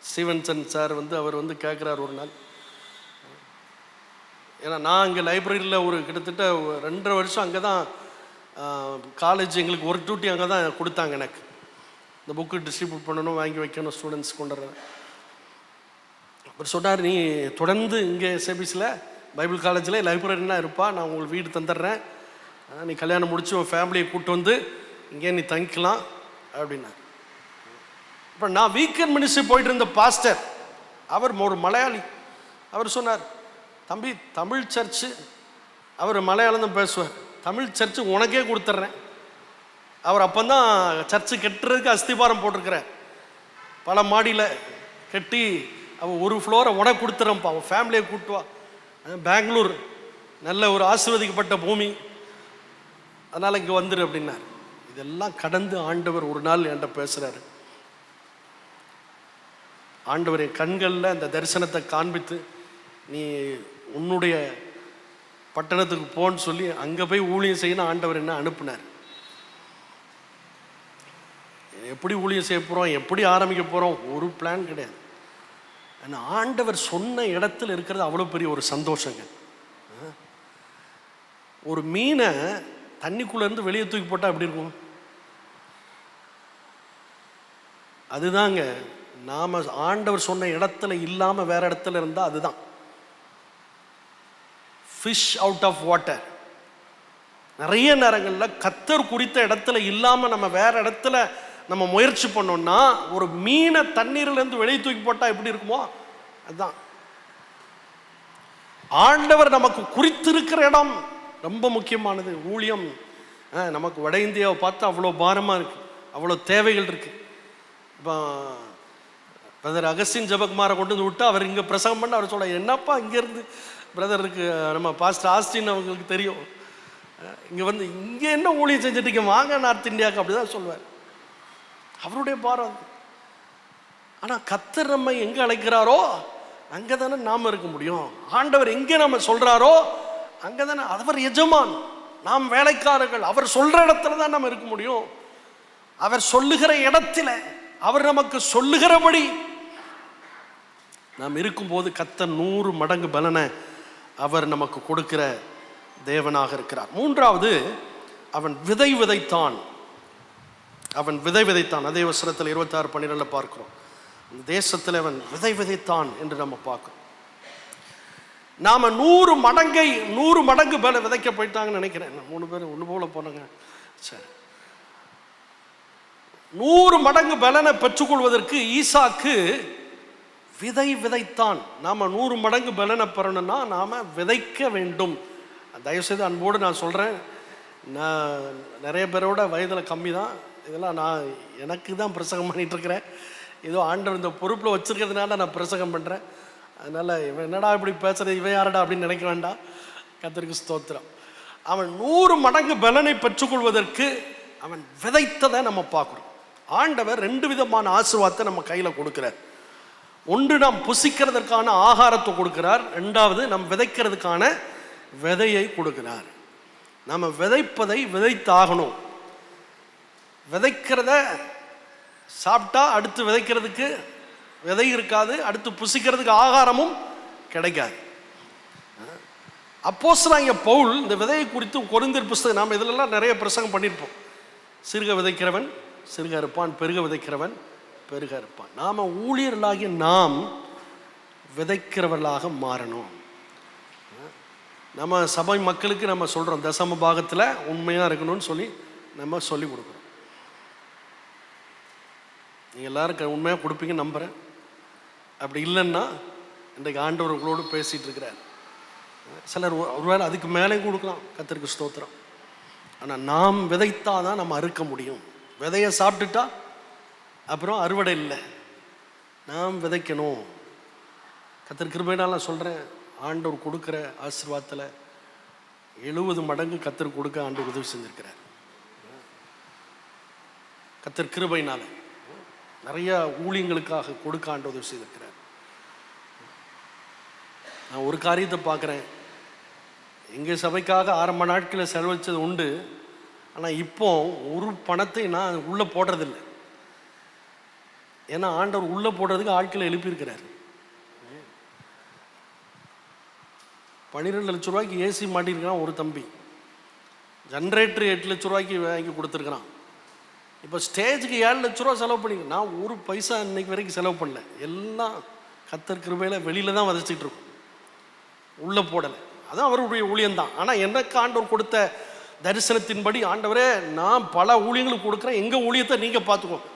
ஸ்டீவன்சன் சார் அவர் கேட்குறாரு ஒரு நாள், ஏன்னா நான் இங்கே லைப்ரரியில் ஒரு கிட்டத்தட்ட 2.5 வருஷம் அங்கே தான் காலேஜ் எங்களுக்கு ஒர்க் டியூட்டி அங்கே தான் கொடுத்தாங்க. எனக்கு இந்த புக்கு டிஸ்ட்ரிபியூட் பண்ணணும், வாங்கி வைக்கணும், ஸ்டூடெண்ட்ஸ் கொண்டு வரேன். அவர் சொன்னார், நீ தொடர்ந்து இங்கே எஸ்ஏபிஸில் பைபிள் காலேஜில் லைப்ரரினா இருப்பா, நான் உங்களுக்கு வீடு தந்துடுறேன், நீ கல்யாணம் முடிச்சு உன் ஃபேமிலியை கூப்பிட்டு வந்து இங்கே நீ தங்கிக்கலாம் அப்படின்னா. இப்போ நான் வீக்கெண்ட் மினிஸ்ட்ரி போயிட்டு இருந்த பாஸ்டர், அவர் ஒரு மலையாளி, அவர் சொன்னார், தம்பி தமிழ் சர்ச்சு, அவர் மலையாளம் தான் பேசுவார், தமிழ் சர்ச்சு உனக்கே கொடுத்துட்றேன். அவர் அப்போ தான் சர்ச்சு கட்டுறதுக்கு அஸ்திபாரம் போட்டிருக்கிறார், பல மாடியில் கட்டி அவன் ஒரு ஃப்ளோரை உனக்கு கொடுத்துறப்பா, அவன் ஃபேமிலியை கூட்டுவா, பெங்களூர் நல்ல ஒரு ஆசீர்வதிக்கப்பட்ட பூமி, அதனால் இங்கே வந்துரு அப்படின்னார். இதெல்லாம் கடந்து ஆண்டவர் ஒரு நாள் என்கிட்ட பேசுகிறாரு. ஆண்டவர் என் கண்களில் அந்த தரிசனத்தை காண்பித்து, நீ உன்னுடைய பட்டணத்துக்கு போன்னு சொல்லி அங்கே போய் ஊழியம் செய்யணும் ஆண்டவர் என்ன அனுப்புனார். எப்படி ஊழியம் செய்ய போகிறோம், எப்படி ஆரம்பிக்க போகிறோம், ஒரு பிளான் கிடையாது. ஆனால் ஆண்டவர் சொன்ன இடத்துல இருக்கிறது அவ்வளோ பெரிய ஒரு சந்தோஷங்க. ஒரு மீனை தண்ணிக்குள்ளேருந்து வெளியே தூக்கி போட்டால் எப்படி இருக்கும்? அதுதாங்க, நாம் ஆண்டவர் சொன்ன இடத்துல இல்லாமல் வேற இடத்துல இருந்தால் அதுதான் ஃபிஷ் அவுட் ஆஃப் வாட்டர். நிறைய நேரங்களில் கர்த்தர் குறித்த இடத்துல இல்லாமல் நம்ம வேற இடத்துல நம்ம முயற்சி பண்ணோம்னா, ஒரு மீனை தண்ணீர்லேருந்து வெளியே தூக்கி போட்டால் எப்படி இருக்குமோ அதுதான். ஆண்டவர் நமக்கு குறித்திருக்கிற இடம் ரொம்ப முக்கியமானது. ஊழியம் நமக்கு வட இந்தியாவை பார்த்து அவ்வளோ பாரமாக இருக்குது, அவ்வளோ தேவைகள் இருக்குது. இப்போ பிரதர் அகஸ்டின் ஜெபகுமாரை கொண்டு வந்து விட்டு அவர் இங்கே பிரசங்கம் பண்ண, அவர் சொல்ல, என்னப்பா இங்கேருந்து பிரதருக்கு நம்ம பாஸ்டர் ஆஸ்டின் அவங்களுக்கு தெரியும், இங்கே வந்து இங்கே என்ன ஊழியம் செஞ்சுட்டு வாங்க நார்த் இந்தியாவுக்கு, அப்படி தான் சொல்லுவார். அவருடைய பாரம். ஆனால் கர்த்தர் நம்ம எங்கே அழைக்கிறாரோ அங்கே தானே நாம் இருக்க முடியும். ஆண்டவர் எங்கே நம்ம சொல்கிறாரோ அங்கே தானே அவர் எஜமான், நாம் வேலைக்காரர்கள். அவர் சொல்கிற இடத்துல தான் நம்ம இருக்க முடியும். அவர் சொல்லுகிற இடத்துல, அவர் நமக்கு சொல்லுகிறபடி நாம் இருக்கும்போது கர்த்தர் 100 மடங்கு பலனை அவர் நமக்கு கொடுக்கிற தேவனாக இருக்கிறார். மூன்றாவது, அவன் விதை விதைத்தான். அவன் விதை விதைத்தான். அதே வசனத்தில் 26:12 பார்க்கிறோம். இந்த தேசத்தில் அவன் விதை விதைத்தான் என்று நம்ம பார்க்கிறோம். நாம 100 மடங்கு பல விதைக்க போயிட்டாங்கன்னு நினைக்கிறேன். 3 பேர் ஒன்று போல போனாங்க. சரி, 100 மடங்கு பலனை பெற்றுக்கொள்வதற்கு ஈசாக்கு விதை விதைத்தான். நாம 100 மடங்கு பலனை பெறணும்னா நாம விதைக்க வேண்டும். தயவுசெய்து அன்போடு நான் சொல்கிறேன், நான் நிறைய பேரோட வயதில் கம்மி தான், இதெல்லாம் நான் எனக்கு தான் பிரசங்கம் பண்ணிகிட்டு இருக்கிறேன். ஏதோ ஆண்டவர் இந்த பொறுப்பில் வச்சுருக்கிறதுனால நான் பிரசங்கம் பண்ணுறேன். அதனால் இவன் என்னடா இப்படி பேசுகிறது, இவன் யாரடா அப்படின்னு நினைக்க வேண்டாம். கர்த்தருக்கு ஸ்தோத்திரம். அவன் 100 மடங்கு பலனை பெற்றுக்கொள்வதற்கு அவன் விதைத்ததை நம்ம பார்க்குறோம். ஆண்டவர் 2 விதமான ஆசீர்வாதத்தை நம்ம கையில் கொடுக்குறார். ஒன்று, நாம் புசிக்கிறதுக்கான ஆகாரத்தை கொடுக்கிறார். 2வது, நாம் விதைக்கிறதுக்கான விதையை கொடுக்கிறார். நம்ம விதைப்பதை விதைத்தாகணும். விதைக்கிறத சாப்பிட்டா அடுத்து விதைக்கிறதுக்கு விதை இருக்காது, அடுத்து புசிக்கிறதுக்கு ஆகாரமும் கிடைக்காது. அப்போஸ்தலனாகிய பவுல் இந்த விதையை குறித்து கொரிந்தியர் புஸ்தகம், நாம் இதிலெல்லாம் நிறைய பிரசங்கம் பண்ணியிருப்போம். சிறுக விதைக்கிறவன் சிறுக இருப்பான், பெருக விதைக்கிறவன் பெருக இருப்பான். நாம் ஊழியர்களாகிய நாம் விதைக்கிறவர்களாக மாறணும். நம்ம சபை மக்களுக்கு நம்ம சொல்கிறோம், தசம பாகத்தில் உண்மையாக இருக்கணும்னு சொல்லி நம்ம சொல்லி கொடுக்குறோம். நீங்கள் எல்லாரும் உண்மையாக கொடுப்பீங்கன்னு நம்புகிறேன். அப்படி இல்லைன்னா இன்றைக்கு ஆண்டவர் உங்களோடு பேசிகிட்டு இருக்கிறார். சிலர் ஒருவேளை அதுக்கு மேலே கொடுக்கலாம், கர்த்தருக்கு ஸ்தோத்திரம். ஆனால் நாம் விதைத்தால் தான் நம்ம அறுக்க முடியும். விதையை சாப்பிட்டுட்டா அப்புறம் அறுவடை இல்லை. நாம் விதைக்கணும். கர்த்தர் கிருபையினால் நான் சொல்கிறேன், ஆண்டவர் கொடுக்குற ஆசீர்வாதத்தில் 70 மடங்கு கர்த்தர் கொடுக்க ஆண்டவர் உதவி செஞ்சுருக்கிறார். கர்த்தர் கிருபையினால் நிறைய ஊழியங்களுக்காக கொடுக்க ஆண்டவர் உதவி செய்திருக்கிறார். நான் ஒரு காரியத்தை பார்க்குறேன், எங்கள் சபைக்காக ஆரம்ப நாட்களில் செலவழித்தது உண்டு. ஆனால் இப்போ ஒரு பணத்தை நான் உள்ளே போடுறதில்லை. ஏன்னா ஆண்டவர் உள்ளே போடுறதுக்கு ஆட்களை எழுப்பியிருக்கிறார். 12 லட்ச ரூபாய்க்கு ஏசி மாட்டியிருக்கிறான் ஒரு தம்பி. ஜென்ரேட்டர் 8 லட்ச ரூபாய்க்கு வாங்கி கொடுத்துருக்குறான். இப்போ ஸ்டேஜுக்கு 7 லட்ச ரூபா செலவு பண்ணி, நான் ஒரு பைசா இன்னைக்கு வரைக்கும் செலவு பண்ணல. எல்லாம் கர்த்தர் கிருபையில் வெளியில் தான் வதச்சிட்டு இருக்கும், உள்ளே போடலை. அதான் அவருடைய ஊழியம்தான். ஆனால் எனக்கு ஆண்டவர் கொடுத்த தரிசனத்தின்படி, ஆண்டவரே நான் பல ஊழியங்களுக்கு கொடுக்குறேன், எங்கள் ஊழியத்தை நீங்கள் பார்த்துக்கோங்க.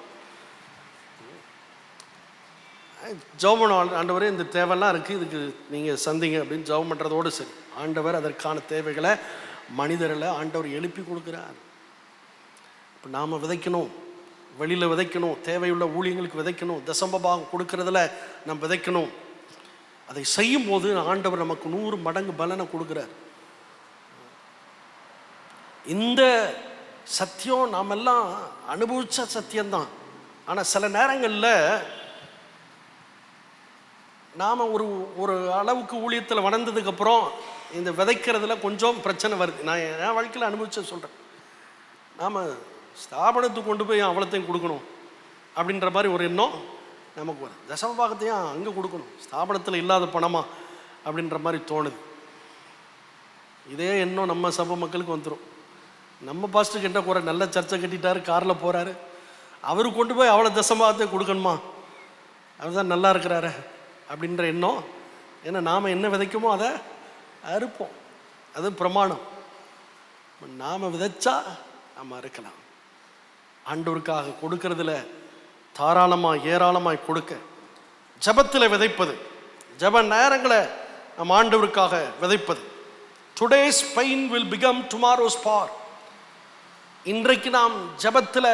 ஜெபம் ஆண்டவரே இந்த தேவைலாம் இருக்குது, இதுக்கு நீங்கள் சந்திங்க அப்படின்னு ஜெபம் பண்ணுறதோடு சரி. ஆண்டவர் அதற்கான தேவைகளை மனிதர்களை ஆண்டவர் எழுப்பி கொடுக்குறார். இப்போ நாம் விதைக்கணும், வெளியில் விதைக்கணும், தேவையுள்ள ஊழியங்களுக்கு விதைக்கணும், தசமபாகம் கொடுக்கறதுல நம்ம விதைக்கணும். அதை செய்யும் போது ஆண்டவர் நமக்கு 100 மடங்கு பலனை கொடுக்குறார். இந்த சத்தியம் நாமெல்லாம் அனுபவிச்ச சத்தியம்தான். ஆனால் சில நேரங்களில் நாம் ஒரு அளவுக்கு ஊழியத்தில் வளர்ந்ததுக்கப்புறம் இந்த விதைக்கிறதுல கொஞ்சம் பிரச்சனை வருது. நான் என் வாழ்க்கையில் அனுபவிச்ச சொல்கிறேன். நாம் ஸ்தாபனத்துக்கு கொண்டு போய் அவ்வளோத்தையும் கொடுக்கணும் அப்படின்ற மாதிரி ஒரு எண்ணம் நமக்கு வரும். தசமபாகத்தையும் அங்கே கொடுக்கணும், ஸ்தாபனத்தில் இல்லாத பணமா அப்படின்ற மாதிரி தோணுது. இதே எண்ணம் நம்ம சபை மக்களுக்கு வந்துடும். நம்ம பாஸ்டருக்கு என்ன குறை, நல்ல சர்ச்சை கட்டிட்டாரு, காரில் போகிறாரு, அவரு கொண்டு போய் அவ்வளோ தசமபாகத்தை கொடுக்கணுமா, அவர் தான் நல்லா இருக்கிறாரு அப்படின்ற எண்ணம். ஏன்னா நாம் என்ன விதைக்குமோ அதை அறுப்போம், அது பிரமாணம். நாம் விதைச்சா நாம் அறுக்கலாம். ஆண்டவருக்காக கொடுக்கறதுல தாராளமாக ஏராளமாய் கொடுக்க, ஜபத்தில் விதைப்பது, ஜப நேரங்களை நம் ஆண்டவருக்காக விதைப்பது. Today's pain will become tomorrow's power. இன்றைக்கு நாம் ஜபத்தில்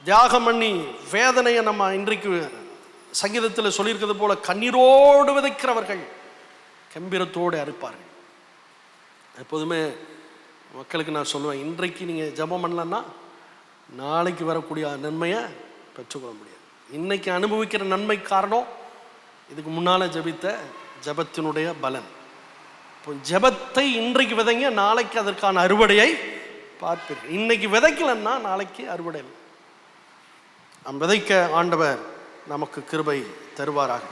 தியாகம் பண்ணி வேதனையை நம்ம இன்றைக்கு சங்கீதத்தில் சொல்லியிருக்கிறது போல கண்ணீரோடு விதைக்கிறவர்கள் கம்பீரத்தோடு அறுப்பார்கள். எப்போதுமே மக்களுக்கு நான் சொல்லுவேன், இன்றைக்கு நீங்கள் ஜபம் பண்ணலன்னா நாளைக்கு வரக்கூடிய நன்மையை பெற்றுக்கொள்ள முடியாது. இன்னைக்கு அனுபவிக்கிற நன்மை காரணம் இதுக்கு முன்னால் ஜபித்த ஜபத்தினுடைய பலன். இப்போ ஜபத்தை இன்றைக்கு விதைங்க, நாளைக்கு அதற்கான அறுவடையை பார்ப்பீர்கள். இன்னைக்கு விதைக்கலன்னா நாளைக்கு அறுவடை இல்லை. நாம் விதைக்க ஆண்டவர் நமக்கு கிருபை தருவாராக.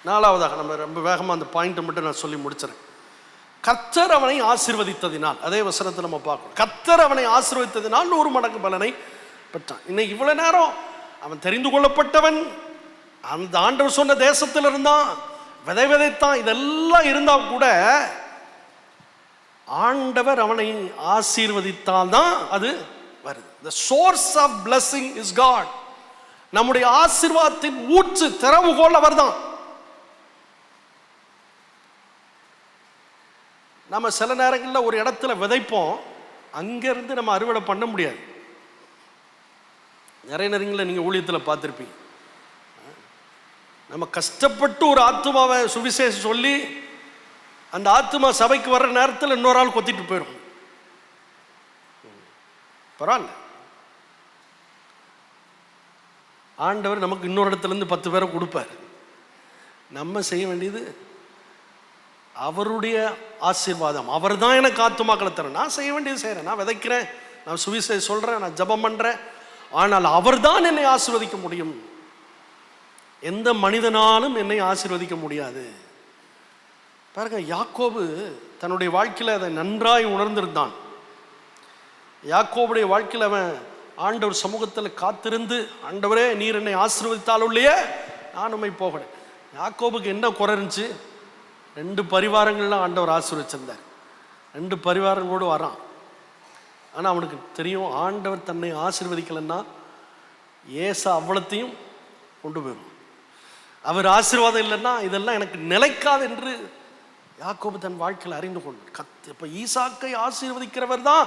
நாலாவதாக, நம்ம ரொம்ப வேகமாக அந்த பாயிண்ட்டை மட்டும் நான் சொல்லி முடிச்சிடறேன். கர்த்தர் அவனை ஆசீர்வதித்ததினால், அதே வசனத்தை நம்ம பார்க்கணும். கர்த்தர் அவனை ஆசீர்வதித்ததினால் 100 மடங்கு பலனை பெற்றான். இன்னைக்கு இவ்வளோ நேரம் அவன் தெரிந்து கொள்ளப்பட்டவன், அந்த ஆண்டவர் சொன்ன தேசத்தில் இருந்தான், விதைத்தான், இதெல்லாம் இருந்தால் கூட ஆண்டவர் அவனை ஆசீர்வதித்தால் தான் அது வருது. The source of blessing is God. நம்முடைய ஆசீர்வாதத்தின் ஊற்று திறவுகோல் அவர் தான். நம்ம சில நேரங்களில் ஒரு இடத்துல விதைப்போம், அங்கேருந்து நம்ம அறுவடை பண்ண முடியாது. நிறைய நேரங்களில் நீங்கள் ஊழியத்தில் பார்த்துருப்பீங்க, நம்ம கஷ்டப்பட்டு ஒரு ஆத்துமாவை சுவிசேஷம் சொல்லி அந்த ஆத்துமா சபைக்கு வர்ற நேரத்தில் இன்னொரு ஆள் கொத்திட்டு போயிடும். பரவாயில்ல, ஆண்டவர் நமக்கு இன்னொரு இடத்துலேருந்து 10 பேரை கொடுப்பார். நம்ம செய்ய வேண்டியது அவருடைய ஆசீர்வாதம். அவர் தான் எனக்கு ஆத்துமாக்களை தரேன். நான் செய்ய வேண்டியது செய்கிறேன், நான் விதைக்கிறேன், நான் சுவிசேஷம் சொல்கிறேன், நான் ஜெபம் பண்ணுறேன். ஆனால் அவர் தான் என்னை ஆசீர்வதிக்க முடியும். எந்த மனிதனாலும் என்னை ஆசீர்வதிக்க முடியாது. பாருங்க, யாக்கோபு தன்னுடைய வாழ்க்கையில் அதை நன்றாய் உணர்ந்திருந்தான். யாக்கோபுடைய வாழ்க்கையில் அவன் ஆண்டவர் சமூகத்தில் காத்திருந்து, ஆண்டவரே நீர் என்னை ஆசீர்வதித்தாலுள்ளே நான் உம்மை போகிறேன். யாக்கோபுக்கு என்ன குறை இருந்துச்சு? 2 பரிவாரங்கள்லாம் ஆண்டவர் ஆசீர்வதிச்சிருந்தார். 2 பரிவாரங்களோடு வரான். ஆனால் அவனுக்கு தெரியும், ஆண்டவர் தன்னை ஆசீர்வதிக்கலைன்னா ஏசா அவ்வளத்தையும் கொண்டு போயிடும். அவர் ஆசீர்வாதம் இல்லைன்னா இதெல்லாம் எனக்கு நிலைக்காது என்று யாக்கோபு தன் வாழ்க்கையில் அறிந்து கொண்டார். இப்போ ஈசாக்கை ஆசீர்வதிக்கிறவர் தான்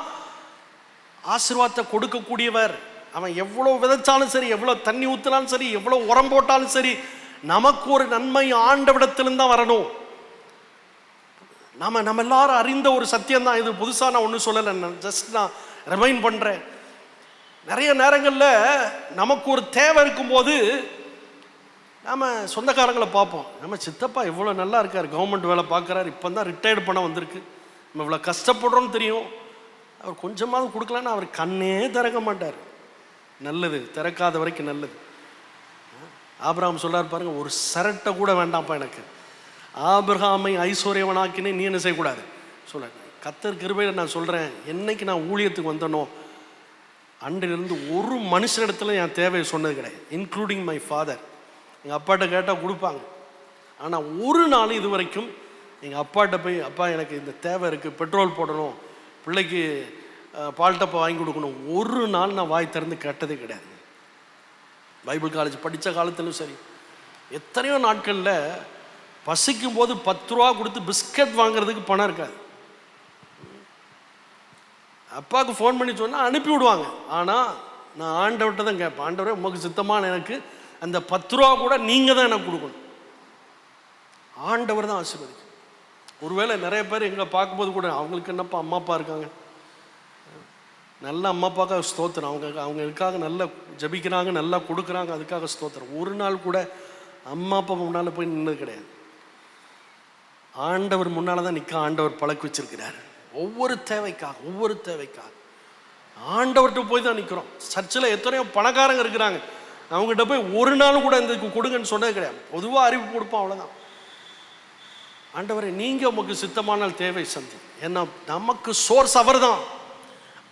ஆசீர்வாதத்தை கொடுக்கக்கூடியவர். அவன் எவ்வளோ விதைச்சாலும் சரி, எவ்வளோ தண்ணி ஊற்றினாலும் சரி, எவ்வளோ உரம் போட்டாலும் சரி, நமக்கு ஒரு நன்மை ஆண்டவிடத்திலிருந்து தான் வரணும். நம்ம எல்லாரும் அறிந்த ஒரு சத்தியம் தான் இது. புதுசாக நான் ஒன்றும் சொல்லலை, ஜஸ்ட் நான் ரிமைண்ட் பண்ணுறேன். நிறைய நேரங்களில் நமக்கு ஒரு தேவை இருக்கும்போது நம்ம சொந்தக்காரங்களை பார்ப்போம். நம்ம சித்தப்பா இவ்வளோ நல்லா இருக்கார், கவர்மெண்ட் வேலை பார்க்குறாரு, இப்போ தான் ரிட்டையர்டு பண்ண வந்திருக்கு, நம்ம இவ்வளோ கஷ்டப்படுறோன்னு தெரியும், அவர் கொஞ்சமாவது கொடுக்கலன்னா அவர் கண்ணே திறக்க மாட்டார். நல்லது, திறக்காத வரைக்கும் நல்லது. ஆபிரகாம் சொல்றார் பாருங்க, ஒரு சரட்டை கூட வேண்டாம்ப்பா எனக்கு, ஆபிரகாமை ஐஸ்வர்யவனாக்கினே நீ என்ன செய்யக்கூடாது சொல்ல. கர்த்தர் கிருபையில் நான் சொல்கிறேன், என்னைக்கு நான் ஊழியத்துக்கு வந்தனோ அன்றிலிருந்து ஒரு மனுஷனிடத்துல என் தேவையை சொன்னது கிடையாது, இன்க்ளூடிங் மை ஃபாதர். எங்கள் அப்பாட்ட கேட்டால் கொடுப்பாங்க. ஆனால் ஒரு நாள் இது வரைக்கும் எங்கள் அப்பாட்ட போய், அப்பா எனக்கு இந்த தேவை இருக்குது, பெட்ரோல் போடணும், பிள்ளைக்கு பால் டப்பை வாங்கி கொடுக்கணும், ஒரு நாள் நான் வாய் திறந்து கேட்டதே கிடையாது. பைபிள் காலேஜ் படித்த காலத்திலும் சரி, எத்தனையோ நாட்களில் பசிக்கும் போது 10 ரூபா கொடுத்து பிஸ்கட் வாங்குறதுக்கு பணம் இருக்காது. அப்பாவுக்கு ஃபோன் பண்ணி சொன்னால் அனுப்பி விடுவாங்க. ஆனால் நான் ஆண்டவர்கிட்ட தான் கேட்பேன், ஆண்டவரே உமக்கு சித்தமான எனக்கு அந்த 10 ரூபா கூட நீங்கள் தான் எனக்கு கொடுக்கணும். ஆண்டவர் தான் ஆசீர்வதிக்கும். ஒருவேளை நிறைய பேர் எங்களை பார்க்கும்போது கூட அவங்களுக்கு என்னப்பா அம்மா அப்பா இருக்காங்க, நல்ல அம்மா அப்பாக்காக ஸ்தோத்திரம், அவங்களுக்காக நல்லா ஜபிக்கிறாங்க, நல்லா கொடுக்குறாங்க, அதுக்காக ஸ்தோத்திரம். ஒரு நாள் கூட அம்மா அப்பா முன்னால் போய் நின்னது கிடையாது. ஆண்டவர் முன்னால் தான் நிற்க ஆண்டவர் பழக்க வச்சிருக்கிறார். ஒவ்வொரு தேவைக்காக ஆண்டவர்கிட்ட போய் தான் நிற்கிறோம். சர்ச்சில் எத்தனையோ பணக்காரங்க இருக்கிறாங்க, அவங்ககிட்ட போய் ஒரு நாள் கூட இந்த கொடுங்கன்னு சொன்னது கிடையாது. பொதுவாக அறிவிப்பு கொடுப்போம், அவ்வளோதான். ஆண்டவரை நீங்கள் உமக்கு சித்தமானால் தேவை சந்தி, ஏன்னா நமக்கு சோர்ஸ் அவர் தான்.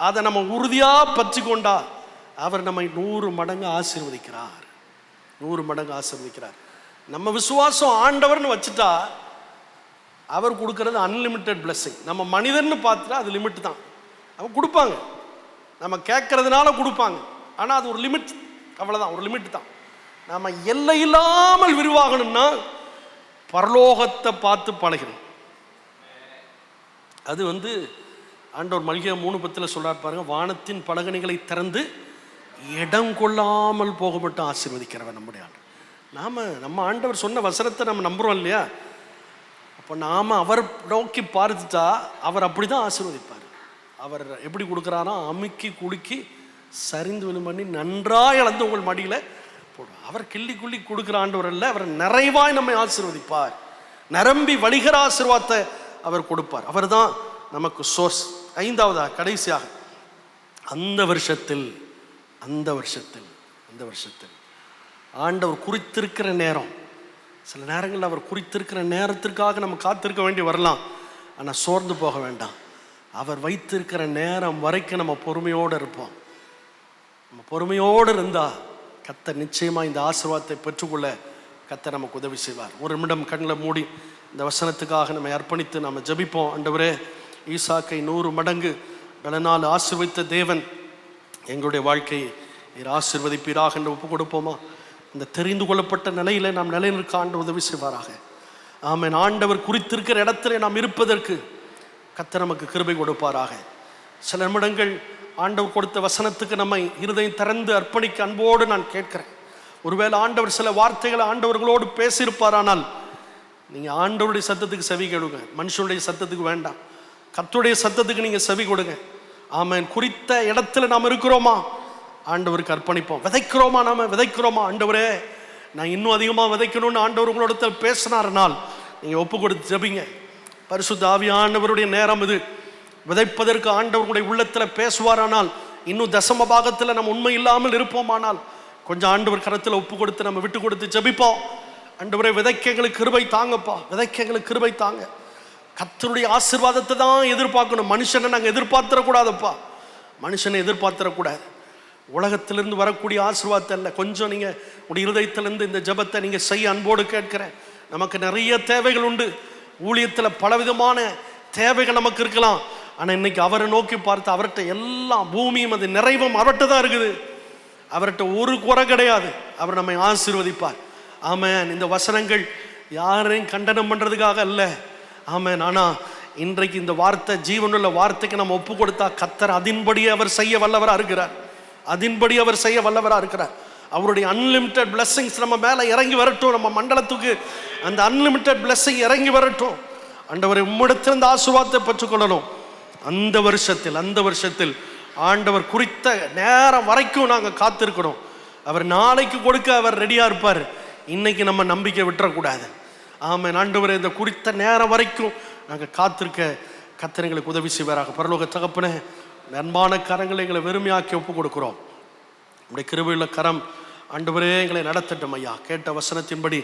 அதை நம்ம உறுதியாக பற்றி கொண்டா அவர் நம்மை 100 மடங்கு ஆசீர்வதிக்கிறார், 100 மடங்கு ஆசீர்வதிக்கிறார். நம்ம விசுவாசம் ஆண்டவர்னு வச்சுட்டா அவர் கொடுக்கறது அன்லிமிட்டெட் பிளெஸிங். நம்ம மனிதன்னு பார்த்துட்டா அது லிமிட் தான். அவங்க கொடுப்பாங்க, நம்ம கேட்கறதுனால கொடுப்பாங்க, ஆனால் அது ஒரு லிமிட், அவ்வளோதான், ஒரு லிமிட் தான். நம்ம எல்லை இல்லாமல் விரிவாகணும்னா பரலோகத்தை பார்த்து பழகணும். அது ஆண்டவர் மல்கியா 3:10 சொல்றார் பாருங்க, வானத்தின் பலகணிகளை திறந்து இடம் கொள்ளாமல் போக மட்டும் ஆசீர்வதிக்கிறவன் நம்முடைய ஆண்டு. நம்ம ஆண்டவர் சொன்ன வசனத்தை நம்ம நம்புறோம் இல்லையா? அப்போ நாம் அவர் நோக்கி பார்த்துட்டா அவர் அப்படி தான் ஆசீர்வதிப்பார். அவர் எப்படி கொடுக்குறாரோ அமுக்கி குலுக்கி சரிந்து விழும் பண்ணி நன்றாக இழந்து உங்கள் மடியில் போடுவார். அவர் கிள்ளி குள்ளி கொடுக்குற ஆண்டவர் அல்ல, அவர் நிறைவாய் நம்மை ஆசீர்வதிப்பார். நிரம்பி வழிகிற ஆசீர்வாதத்தை அவர் கொடுப்பார். அவர் தான் நமக்கு சோர்ஸ். 5வதாக கடைசியாக அந்த வருஷத்தில் ஆண்டவர் குறித்திருக்கிற நேரம், சில நேரங்களில் அவர் குறித்திருக்கிற நேரத்திற்காக நம்ம காத்திருக்க வேண்டி வரலாம். ஆனால் சோர்ந்து போக வேண்டாம். அவர் வைத்திருக்கிற நேரம் வரைக்கும் நம்ம பொறுமையோடு இருப்போம். நம்ம பொறுமையோடு இருந்தால் கர்த்தர் நிச்சயமாக இந்த ஆசீர்வாதத்தை பெற்றுக்கொள்ள கர்த்தர் நமக்கு உதவி செய்வார். ஒரு நிமிடம் கண்ணில் மூடி இந்த வசனத்துக்காக நம்ம அர்ப்பணித்து நம்ம ஜெபிப்போம். ஆண்டவரே, ஈசாக்கை 100 மடங்கு பலனால் ஆசீர்வதித்த தேவன் எங்களுடைய வாழ்க்கையை நீர் ஆசீர்வதிப்பீராக என்று ஒப்பு கொடுப்போமா? இந்த தெரிந்து கொள்ளப்பட்ட நிலையில் நாம் நிலைநிற்க ஆண்டு உதவி செய்வாராக. ஆமென். ஆண்டவர் குறித்திருக்கிற இடத்துல நாம் இருப்பதற்கு கர்த்தர் நமக்கு கிருபை கொடுப்பாராக. சில நிமிடங்கள் ஆண்டவர் கொடுத்த வசனத்துக்கு நம்மை இருதயம் திறந்து அர்ப்பணிக்க அன்போடு நான் கேட்கிறேன். ஒருவேளை ஆண்டவர் சில வார்த்தைகளை ஆண்டவர்களோடு பேசியிருப்பாரானால் நீங்கள் ஆண்டவருடைய சத்தத்துக்கு செவி கொடுங்க, மனுஷனுடைய சத்தத்துக்கு வேண்டாம். கர்த்தருடைய சத்தத்துக்கு நீங்கள் செவி கொடுங்க. ஆமென். குறித்த இடத்துல நாம் இருக்கிறோமா? ஆண்டவருக்கு அர்ப்பணிப்போம். விதைக்கிறோமா? ஆண்டவரே, நான் இன்னும் அதிகமாக விதைக்கணும்னு ஆண்டவர் உங்களோட பேசினார்னால் நீங்கள் ஒப்பு கொடுத்து ஜெபிங்க. பரிசுத்த ஆவியானவருடைய நேரம் இது. விதைப்பதற்கு ஆண்டவருடைய உள்ளத்தில் பேசுவாரானால், இன்னும் தசம பாகத்தில் நம்ம உண்மை இல்லாமல் இருப்போமானால் கொஞ்சம் ஆண்டவர் கரத்தில் ஒப்பு கொடுத்து நம்ம விட்டு கொடுத்து ஜெபிப்போம். ஆண்டவரே, விதைக்க எங்களுக்கு கிருபை தாங்கப்பா, விதைக்க எங்களுக்கு கிருபை தாங்க. கர்த்தருடைய ஆசீர்வாதத்தை தான் எதிர்பார்க்கணும். மனுஷனை நாங்கள் எதிர்பார்த்திடக்கூடாதப்பா, மனுஷனை எதிர்பார்த்திடக்கூடாது. உலகத்திலிருந்து வரக்கூடிய ஆசீர்வாதத்தை இல்லை, கொஞ்சம் நீங்கள் உடைய இருதயத்திலிருந்து இந்த ஜெபத்தை நீங்கள் செய்ய அன்போடு கேட்கிறேன். நமக்கு நிறைய தேவைகள் உண்டு, ஊழியத்தில் பலவிதமான தேவைகள் நமக்கு இருக்கலாம். ஆனால் இன்னைக்கு அவரை நோக்கி பார்த்து அவர்கிட்ட எல்லா பூமியும் அது நிறைவும் அவர்கிட்ட தான் இருக்குது. அவர்கிட்ட ஒரு குறை கிடையாது. அவர் நம்மை ஆசீர்வதிப்பார். ஆமென். இந்த வசனங்கள் யாரையும் கண்டனம் பண்ணுறதுக்காக அல்ல. ஆமென். ஆனால் இன்றைக்கு இந்த வார்த்தை ஜீவனுள்ள வார்த்தைக்கு நம்ம ஒப்பு கொடுத்தா கர்த்தர் அதின்படியே அவர் செய்ய வல்லவராக இருக்கிறார். அவருடைய அன்லிமிட்டெட் பிளெஸிங்ஸ் நம்ம மேலே இறங்கி வரட்டும். நம்ம மண்டலத்துக்கு அந்த அன்லிமிட்டெட் பிளெஸிங் இறங்கி வரட்டும். ஆண்டவரை உம்மிடத்திலிருந்து ஆசீர்வாதத்தை பெற்றுக்கொள்ளணும். அந்த வருஷத்தில் ஆண்டவர் குறித்த நேரம் வரைக்கும் நாங்கள் காத்திருக்கணும். அவர் நாளைக்கு கொடுக்க அவர் ரெடியாக இருப்பார். இன்னைக்கு நம்ம நம்பிக்கை விட்டுறக்கூடாது. ஆமென். ஆண்டவரே, இந்த குறித்த நேரம் வரைக்கும் நாங்கள் காத்திருக்க கர்த்தர் எங்களுக்கு உதவி செய்வாராக. பரலோக தகப்பனே, அன்பான கரங்களை எங்களை வெறுமையாக்கி ஒப்பு கொடுக்குறோம். நம்முடைய கிருபையுள்ள கரம் ஆண்டவரே எங்களை நடத்தட்டும் ஐயா. கேட்ட வசனத்தின்படி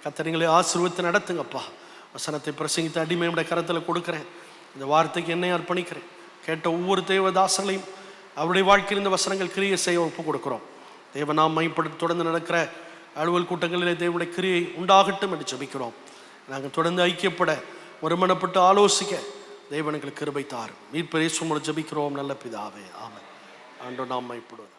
கர்த்தர் எங்களை ஆசீர்வதித்து நடத்துங்கப்பா. வசனத்தை பிரசங்கித்த அடிமையுடைய கரத்தில் கொடுக்குறேன். இந்த வார்த்தைக்கு என்னை அர்ப்பணிக்கிறேன். கேட்ட ஒவ்வொரு தேவதாசங்களையும் அவருடைய வாழ்க்கையில் இந்த வசனங்கள் கிரியை செய்ய ஒப்பு கொடுக்குறோம். தேவ நாம் மைப்படுத்தி தொடர்ந்து நடக்கிற அலுவல் கூட்டங்களிலே தேவனுடைய கிரியை உண்டாகட்டும் என்று ஜெபிக்கிறோம். நாங்கள் தொடர்ந்து ஐக்கியப்பட, ஒருமனப்பட்டு ஆலோசிக்க தேவனுக்கு கிருபை தாரும். மீட்பர் இயேசு மூலம் ஜெபிக்கிறோம் நல்ல பிதாவே, ஆமென். ஆண்டவர் நாம் மைப்படுவோம்.